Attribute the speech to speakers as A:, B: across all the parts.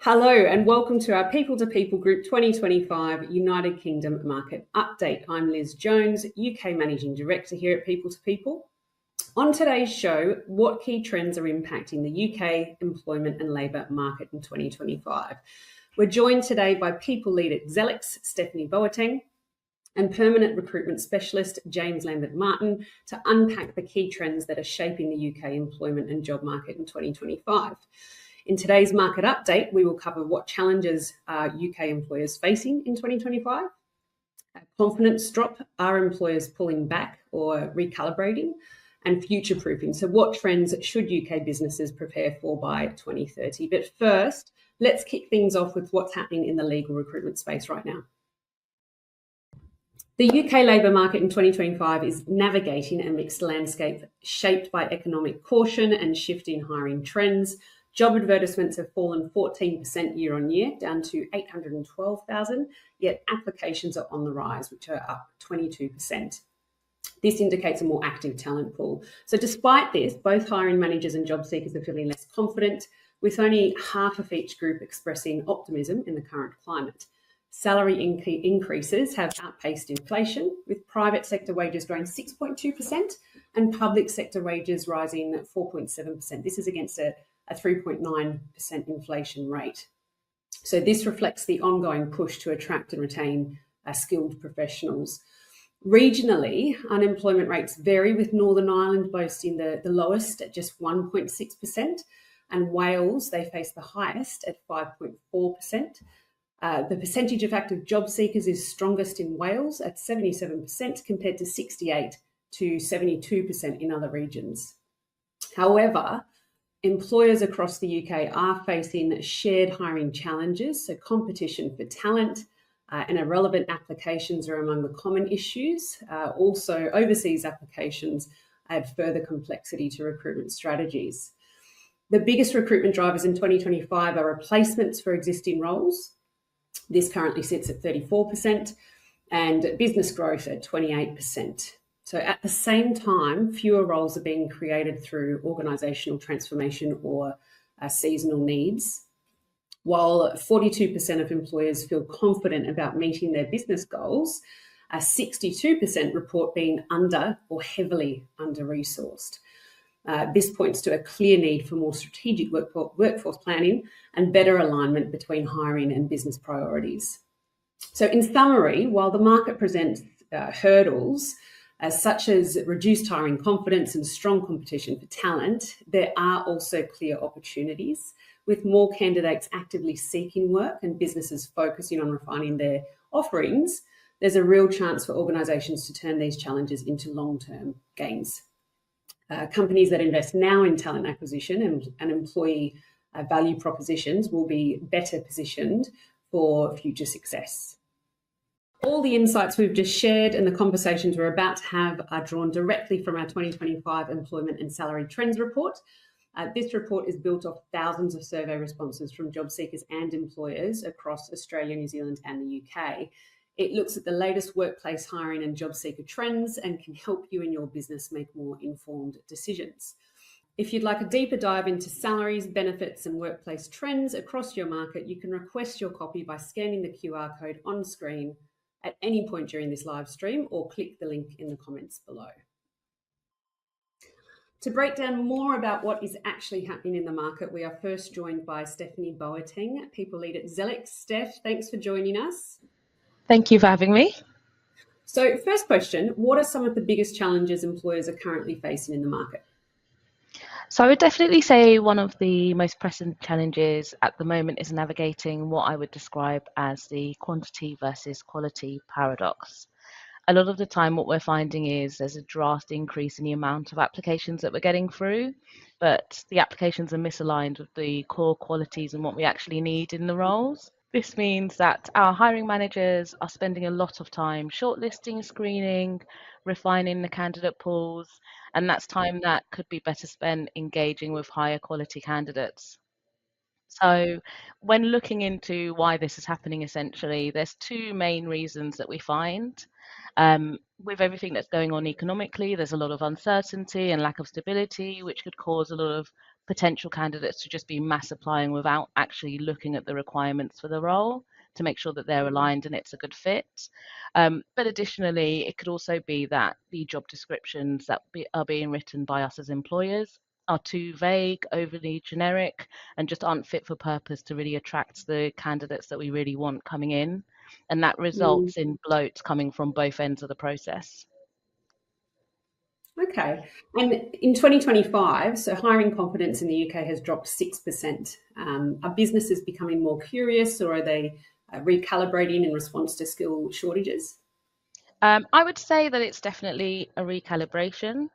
A: Hello and welcome to our People to People Group 2025 United Kingdom Market Update. I'm Liz Jones, UK Managing Director here at People to People. On today's show, what key trends are impacting the UK employment and labour market in 2025? We're joined today by People Lead at Xelix, Stephanie Boateng, and Permanent Recruitment Specialist James Lambert-Martin to unpack the key trends that are shaping the UK employment and job market in 2025. In today's market update, we will cover what challenges are UK employers facing in 2025, confidence drop, are employers pulling back or recalibrating, and future-proofing. So what trends should UK businesses prepare for by 2030? But first, let's kick things off with what's happening in the legal recruitment space right now. The UK labour market in 2025 is navigating a mixed landscape shaped by economic caution and shifting hiring trends. Job advertisements have fallen 14% year on year, down to 812,000, yet applications are on the rise, which are up 22%. This indicates a more active talent pool. So despite this, both hiring managers and job seekers are feeling less confident, with only half of each group expressing optimism in the current climate. Salary increases have outpaced inflation, with private sector wages growing 6.2% and public sector wages rising 4.7%. This is against a 3.9% inflation rate. So this reflects the ongoing push to attract and retain skilled professionals. Regionally, unemployment rates vary, with Northern Ireland boasting the lowest at just 1.6%, and Wales, they face the highest at 5.4%. The percentage of active job seekers is strongest in Wales at 77% compared to 68 to 72% in other regions. However, employers across the UK are facing shared hiring challenges, so competition for talent and irrelevant applications are among the common issues. Also, overseas applications add further complexity to recruitment strategies. The biggest recruitment drivers in 2025 are replacements for existing roles. This currently sits at 34%, and business growth at 28%. So at the same time, fewer roles are being created through organisational transformation or seasonal needs. While 42% of employers feel confident about meeting their business goals, 62% report being under or heavily under-resourced. This points to a clear need for more strategic workforce planning and better alignment between hiring and business priorities. So in summary, while the market presents hurdles, such as reduced hiring confidence and strong competition for talent, there are also clear opportunities. With more candidates actively seeking work and businesses focusing on refining their offerings, there's a real chance for organisations to turn these challenges into long-term gains. Companies that invest now in talent acquisition and employee value propositions will be better positioned for future success. All the insights we've just shared and the conversations we're about to have are drawn directly from our 2025 Employment and Salary Trends Report. This report is built off thousands of survey responses from job seekers and employers across Australia, New Zealand and the UK. It looks at the latest workplace hiring and job seeker trends and can help you and your business make more informed decisions. If you'd like a deeper dive into salaries, benefits and workplace trends across your market, you can request your copy by scanning the QR code on screen at any point during this live stream or click the link in the comments below. To break down more about what is actually happening in the market, we are first joined by Stephanie Boateng, People Lead at Xelix. Steph, thanks for joining us.
B: Thank you for having me.
A: So first question, what are some of the biggest challenges employers are currently facing in the market?
B: So I would definitely say one of the most pressing challenges at the moment is navigating what I would describe as the quantity versus quality paradox. A lot of the time what we're finding is there's a drastic increase in the amount of applications that we're getting through, but the applications are misaligned with the core qualities and what we actually need in the roles. This means that our hiring managers are spending a lot of time shortlisting, screening, refining the candidate pools, and that's time that could be better spent engaging with higher quality candidates. So when looking into why this is happening, essentially, there's two main reasons that we find. With everything that's going on economically, there's a lot of uncertainty and lack of stability, which could cause a lot of potential candidates to just be mass applying without actually looking at the requirements for the role to make sure that they're aligned and it's a good fit. But additionally, it could also be that the job descriptions that are being written by us as employers are too vague, overly generic, and just aren't fit for purpose to really attract the candidates that we really want coming in. And that
A: Mm.
B: results in bloat coming from both ends of the process.
A: Okay. And in 2025, so hiring confidence in the UK has dropped 6%. Are businesses becoming more curious, or are they recalibrating in response to skill shortages?
B: I would say that it's definitely a recalibration.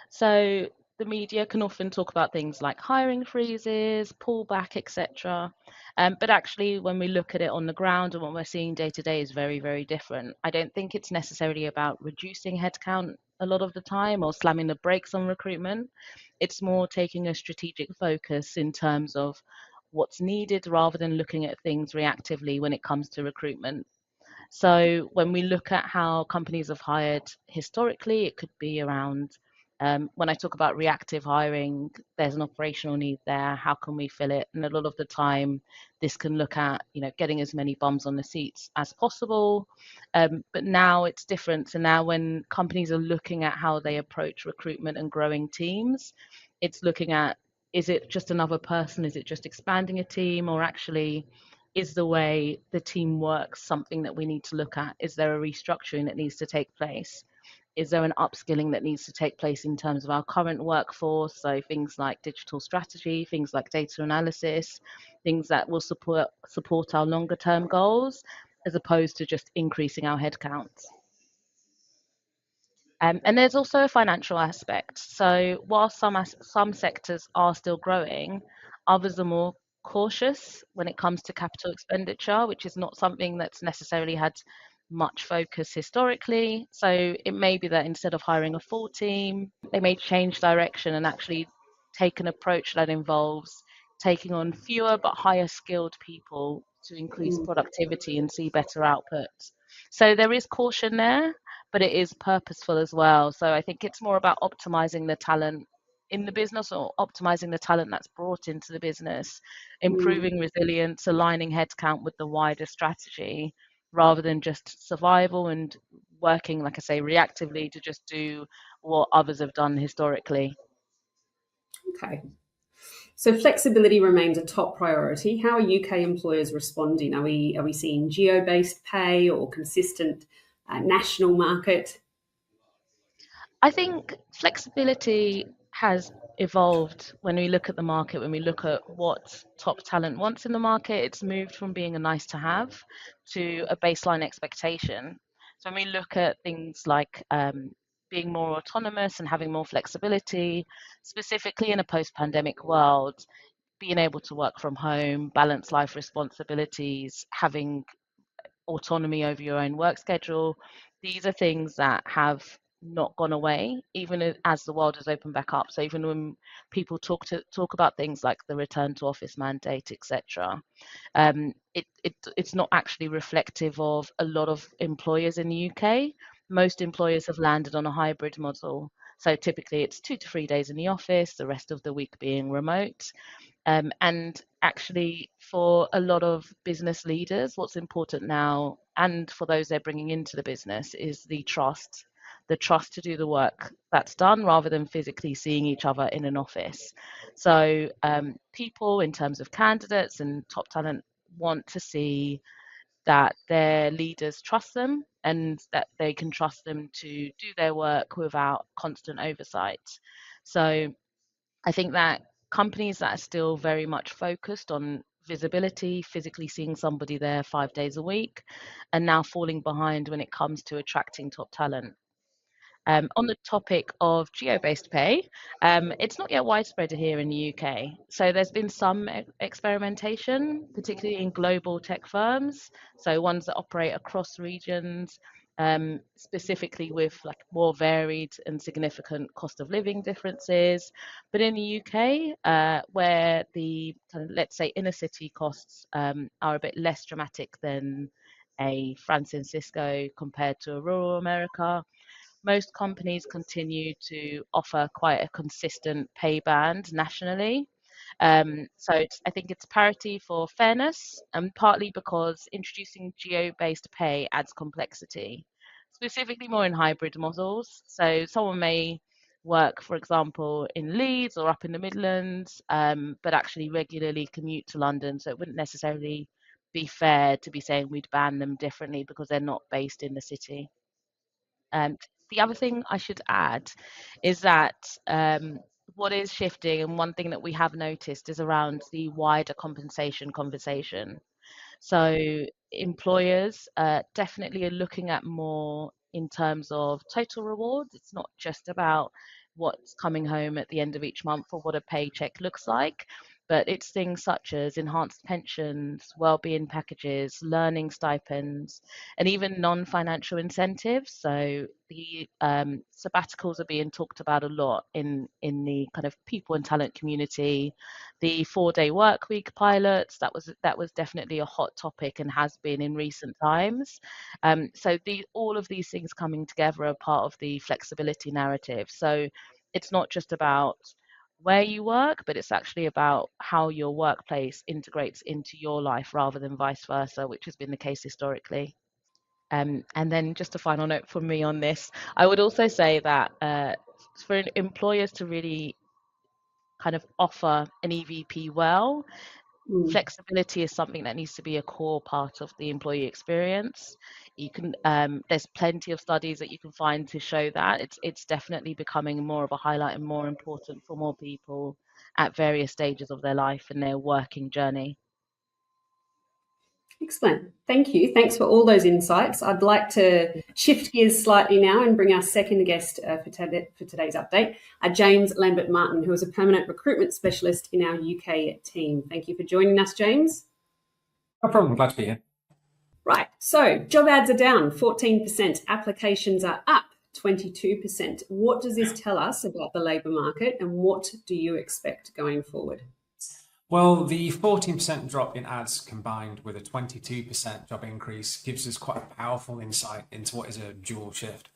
B: So the media can often talk about things like hiring freezes, pullback, etc. But actually, when we look at it on the ground and what we're seeing day to day is very, very different. I don't think it's necessarily about reducing headcount a lot of the time or slamming the brakes on recruitment. It's more taking a strategic focus in terms of what's needed rather than looking at things reactively when it comes to recruitment. So when we look at how companies have hired historically, it could be around when I talk about reactive hiring, there's an operational need there. How can we fill it? And a lot of the time, this can look at getting as many bums on the seats as possible. But now it's different. So now when companies are looking at how they approach recruitment and growing teams, it's looking at, is it just another person? Is it just expanding a team, or actually is the way the team works something that we need to look at? Is there a restructuring that needs to take place? Is there an upskilling that needs to take place in terms of our current workforce? So things like digital strategy, things like data analysis, things that will support our longer term goals, as opposed to just increasing our headcounts. And there's also a financial aspect. So while some sectors are still growing, others are more cautious when it comes to capital expenditure, which is not something that's necessarily had much focus historically. So it may be that instead of hiring a full team, they may change direction and actually take an approach that involves taking on fewer but higher skilled people to increase
A: Mm.
B: productivity and see better output. So there is caution there, but it is purposeful as well. So I think it's more about optimizing the talent in the business, or optimizing the talent that's brought into the business,
A: Mm.
B: improving resilience, aligning headcount with the wider strategy, rather than just survival and working, like I say, reactively to just do what others have done historically.
A: Okay. So flexibility remains a top priority. How are UK employers responding? Are we seeing geo-based pay or consistent national market?
B: I think flexibility has evolved when we look at the market, when we look at what top talent wants in the market. It's moved from being a nice to have to a baseline expectation. So when we look at things like being more autonomous and having more flexibility, specifically in a post pandemic world, being able to work from home, balance life responsibilities, having autonomy over your own work schedule. These are things that have not gone away, even as the world has opened back up. So even when people talk about things like the return to office mandate, etc., it's not actually reflective of a lot of employers in the UK. Most employers have landed on a hybrid model. So typically it's 2 to 3 days in the office, the rest of the week being remote. And actually, for a lot of business leaders, what's important now, and for those they're bringing into the business, is the trust to do the work that's done rather than physically seeing each other in an office. So, people, in terms of candidates and top talent, want to see that their leaders trust them and that they can trust them to do their work without constant oversight. So, I think that companies that are still very much focused on visibility, physically seeing somebody there 5 days a week, are now falling behind when it comes to attracting top talent. On the topic of geo-based pay, it's not yet widespread here in the UK. So there's been some experimentation, particularly in global tech firms, so ones that operate across regions, specifically with like more varied and significant cost of living differences. But in the UK, where the kind of, let's say, inner city costs are a bit less dramatic than a San Francisco compared to a rural America, most companies continue to offer quite a consistent pay band nationally. I think it's parity for fairness, and partly because introducing geo-based pay adds complexity, specifically more in hybrid models. So someone may work, for example, in Leeds or up in the Midlands, but actually regularly commute to London. So it wouldn't necessarily be fair to be saying we'd ban them differently because they're not based in the city. The other thing I should add is that what is shifting, and one thing that we have noticed, is around the wider compensation conversation. So employers definitely are looking at more in terms of total rewards. It's not just about what's coming home at the end of each month or what a paycheck looks like, but it's things such as enhanced pensions, well-being packages, learning stipends, and even non-financial incentives. So the sabbaticals are being talked about a lot in the kind of people and talent community. The 4-day work week pilots, that was definitely a hot topic and has been in recent times. So all of these things coming together are part of the flexibility narrative. So it's not just about where you work, but it's actually about how your workplace integrates into your life rather than vice versa, which has been the case historically. And then just a final note from me on this, I would also say that for employers to really kind of offer an EVP well, flexibility is something that needs to be a core part of the employee experience. You can there's plenty of studies that you can find to show that it's definitely becoming more of a highlight and more important for more people at various stages of their life and their working journey.
A: Excellent. Thank you. Thanks for all those insights. I'd like to shift gears slightly now and bring our second guest for today's update, James Lambert-Martin, who is a permanent recruitment specialist in our UK team. Thank you for joining us, James.
C: No problem. Glad to be here.
A: Right. So job ads are down 14%. Applications are up 22%. What does this tell us about the labour market, and what do you expect going forward?
C: Well, the 14% drop in ads combined with a 22% job increase gives us quite a powerful insight into what is a dual shift.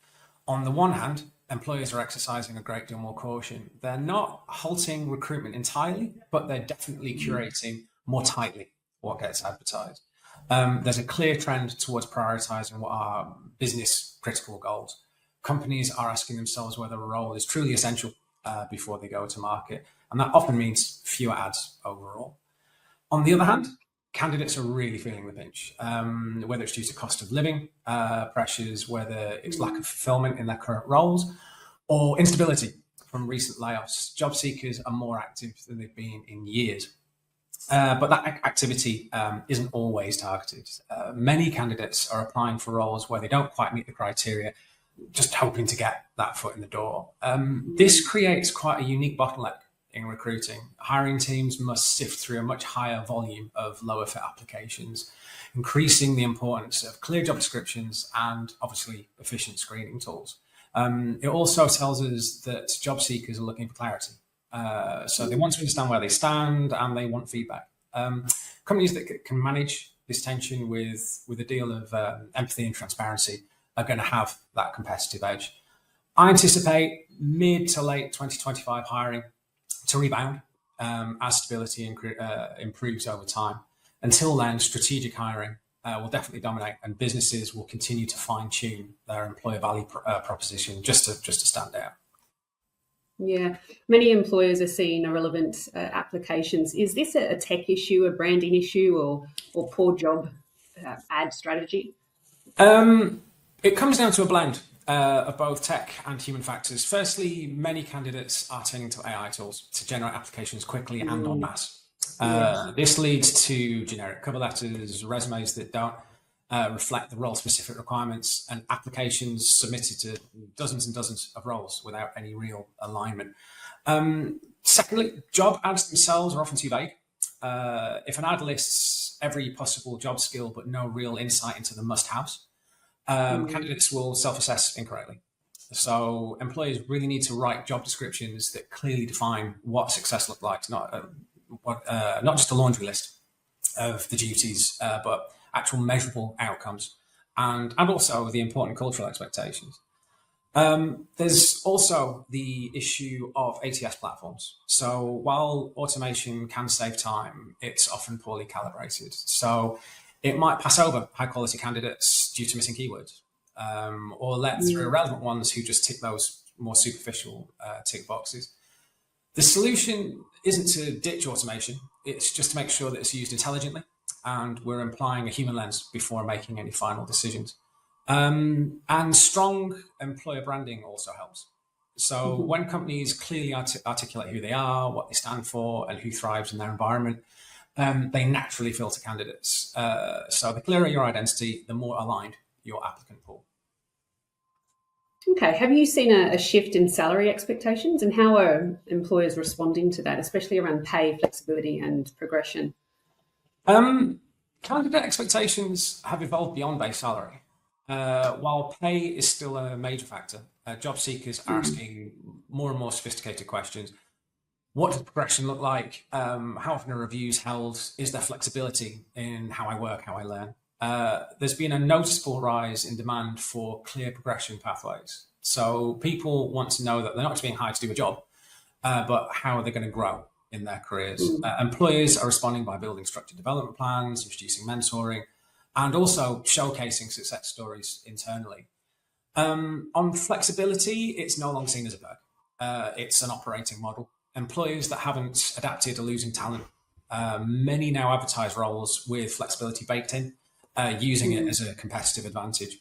C: On the one hand, employers are exercising a great deal more caution. They're not halting recruitment entirely, but they're definitely curating more tightly what gets advertised. There's a clear trend towards prioritising what are business critical goals. Companies are asking themselves whether a role is truly essential before they go to market. And that often means fewer ads overall. On the other hand, candidates are really feeling the pinch, whether it's due to cost of living pressures, whether it's lack of fulfillment in their current roles, or instability from recent layoffs. Job seekers are more active than they've been in years. But that activity isn't always targeted. Many candidates are applying for roles where they don't quite meet the criteria, just hoping to get that foot in the door. This creates quite a unique bottleneck in recruiting. Hiring teams must sift through a much higher volume of lower fit applications, increasing the importance of clear job descriptions and obviously efficient screening tools. It also tells us that job seekers are looking for clarity. So they want to understand where they stand and they want feedback. Companies that can manage this tension with a deal of empathy and transparency are going to have that competitive edge. I anticipate mid to late 2025 hiring to rebound as stability improves over time. Until then, strategic hiring will definitely dominate, and businesses will continue to fine tune their employer value proposition just to stand out.
A: Yeah, many employers are seeing irrelevant applications. Is this a tech issue, a branding issue, or poor job ad strategy?
C: It comes down to a blend of both tech and human factors. Firstly, many candidates are turning to AI tools to generate applications quickly and en masse. This leads to generic cover letters, resumes that don't reflect the role-specific requirements, and applications submitted to dozens and dozens of roles without any real alignment. Secondly, job ads themselves are often too vague. If an ad lists every possible job skill but no real insight into the must-haves, candidates will self-assess incorrectly. So employers really need to write job descriptions that clearly define what success looks like, not just a laundry list of the duties, but actual measurable outcomes, and also the important cultural expectations. There's also the issue of ATS platforms. So while automation can save time, it's often poorly calibrated. So it might pass over high quality candidates due to missing keywords, or let through relevant ones who just tick those more superficial tick boxes. The solution isn't to ditch automation, it's just to make sure that it's used intelligently and we're applying a human lens before making any final decisions. And strong employer branding also helps. So when companies clearly articulate who they are, what they stand for, and who thrives in their environment, they naturally filter candidates. So the clearer your identity, the more aligned your applicant pool.
A: Okay, have you seen a shift in salary expectations, and how are employers responding to that, especially around pay, flexibility and progression?
C: Candidate expectations have evolved beyond base salary. While pay is still a major factor, job seekers are asking more and more sophisticated questions. What does progression look like? How often are reviews held? Is there flexibility in how I work, how I learn? There's been a noticeable rise in demand for clear progression pathways. So people want to know that they're not just being hired to do a job, but how are they going to grow in their careers? Employers are responding by building structured development plans, introducing mentoring, and also showcasing success stories internally. On flexibility, it's no longer seen as a perk. It's an operating model. Employers that haven't adapted are losing talent. Many now advertise roles with flexibility baked in, using it as a competitive advantage.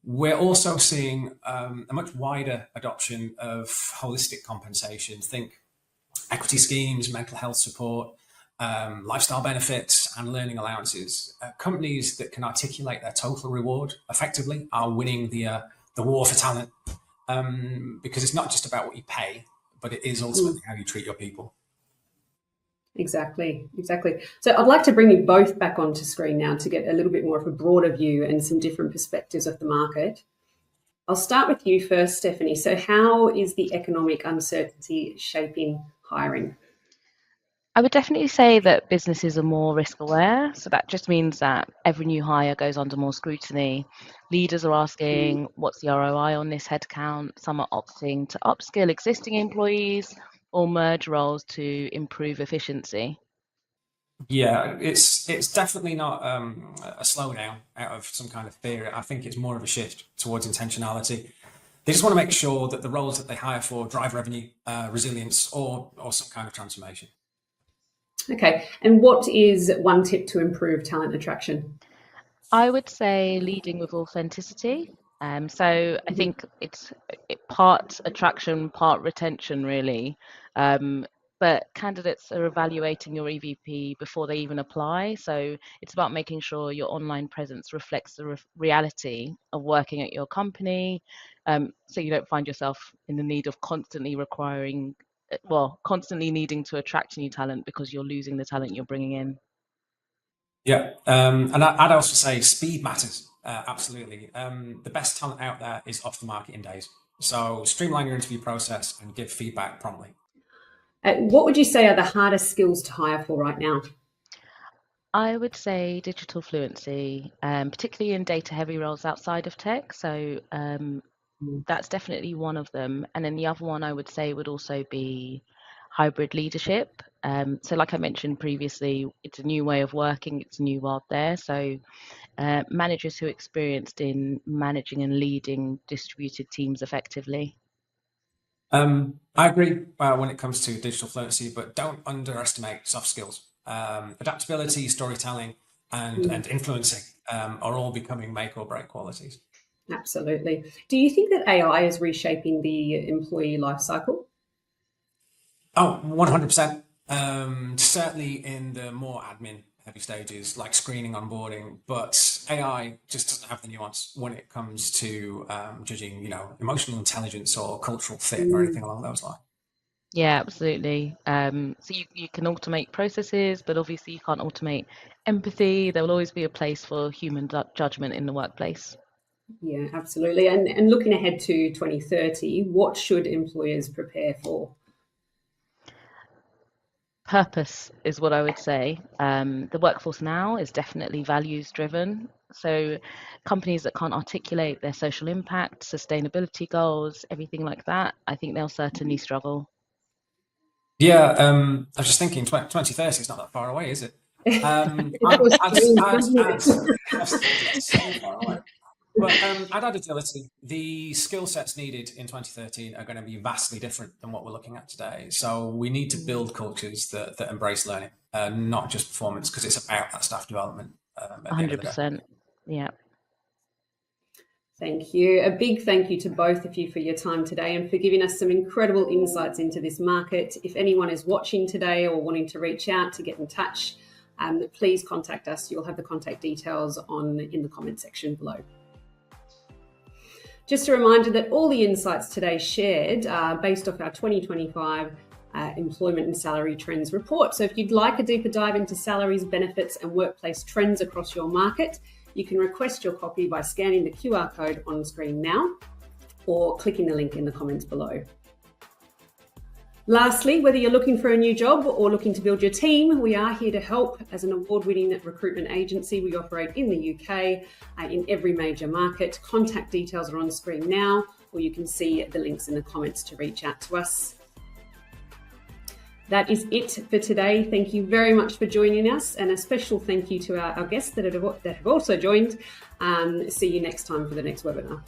C: We're also seeing a much wider adoption of holistic compensation. Think equity schemes, mental health support, lifestyle benefits, and learning allowances. Companies that can articulate their total reward effectively are winning the war for talent, because it's not just about what you pay, but it is ultimately how you treat your people.
A: Exactly. So I'd like to bring you both back onto screen now to get a little bit more of a broader view and some different perspectives of the market. I'll start with you first, Stephanie. So how is the economic uncertainty shaping hiring?
B: I would definitely say that businesses are more risk aware. So that just means that every new hire goes under more scrutiny. Leaders are asking, what's the ROI on this headcount? Some are opting to upskill existing employees or merge roles to improve efficiency.
C: Yeah, it's definitely not a slowdown out of some kind of fear. I think it's more of a shift towards intentionality. They just want to make sure that the roles that they hire for drive revenue, resilience, or some kind of transformation.
A: Okay, and what is one tip to improve talent attraction?
B: I would say leading with authenticity. So I think it's part attraction, part retention, really. But candidates are evaluating your EVP before they even apply. So it's about making sure your online presence reflects the reality of working at your company. So you don't find yourself in the need of constantly constantly needing to attract new talent because you're losing the talent you're bringing in.
C: Yeah, and I'd also say speed matters, absolutely. The best talent out there is off the market in days. So streamline your interview process and give feedback promptly.
A: What would you say are the hardest skills to hire for right now?
B: I would say digital fluency, particularly in data-heavy roles outside of tech. So that's definitely one of them. And then the other one I would say would also be hybrid leadership. So like I mentioned previously, it's a new way of working, it's a new world there. So managers who are experienced in managing and leading distributed teams effectively.
C: I agree when it comes to digital fluency, but don't underestimate soft skills. Adaptability, storytelling, and influencing are all becoming make or break qualities.
A: Absolutely. Do you think that AI is reshaping the employee life cycle?
C: Oh, 100%. Certainly in the more admin heavy stages like screening, onboarding, but AI just doesn't have the nuance when it comes to judging, emotional intelligence or cultural fit or anything along those lines.
B: Yeah, absolutely. So you can automate processes, but obviously you can't automate empathy. There will always be a place for human judgment in the workplace.
A: Yeah, absolutely. And looking ahead to 2030, what should employers prepare for?
B: Purpose is what I would say. The workforce now is definitely values driven. So companies that can't articulate their social impact, sustainability goals, everything like that, I think they'll certainly struggle.
C: Yeah, I was just thinking 2030 is not that far away, is it? It's so far away. But I'd add agility. The skill sets needed in 2013 are going to be vastly different than what we're looking at today. So we need to build cultures that embrace learning, not just performance, because it's about that staff development at the end of the day.
B: 100%. Yeah.
A: Thank you. A big thank you to both of you for your time today and for giving us some incredible insights into this market. If anyone is watching today or wanting to reach out to get in touch, please contact us. You'll have the contact details in the comment section below. Just a reminder that all the insights today shared are based off our 2025 Employment and Salary Trends report. So if you'd like a deeper dive into salaries, benefits and workplace trends across your market, you can request your copy by scanning the QR code on screen now or clicking the link in the comments below. Lastly, whether you're looking for a new job or looking to build your team, we are here to help. As an award-winning recruitment agency, we operate in the UK in every major market. Contact details are on screen now, or you can see the links in the comments to reach out to us. That is it for today. Thank you very much for joining us, and a special thank you to our guests that have also joined. See you next time for the next webinar.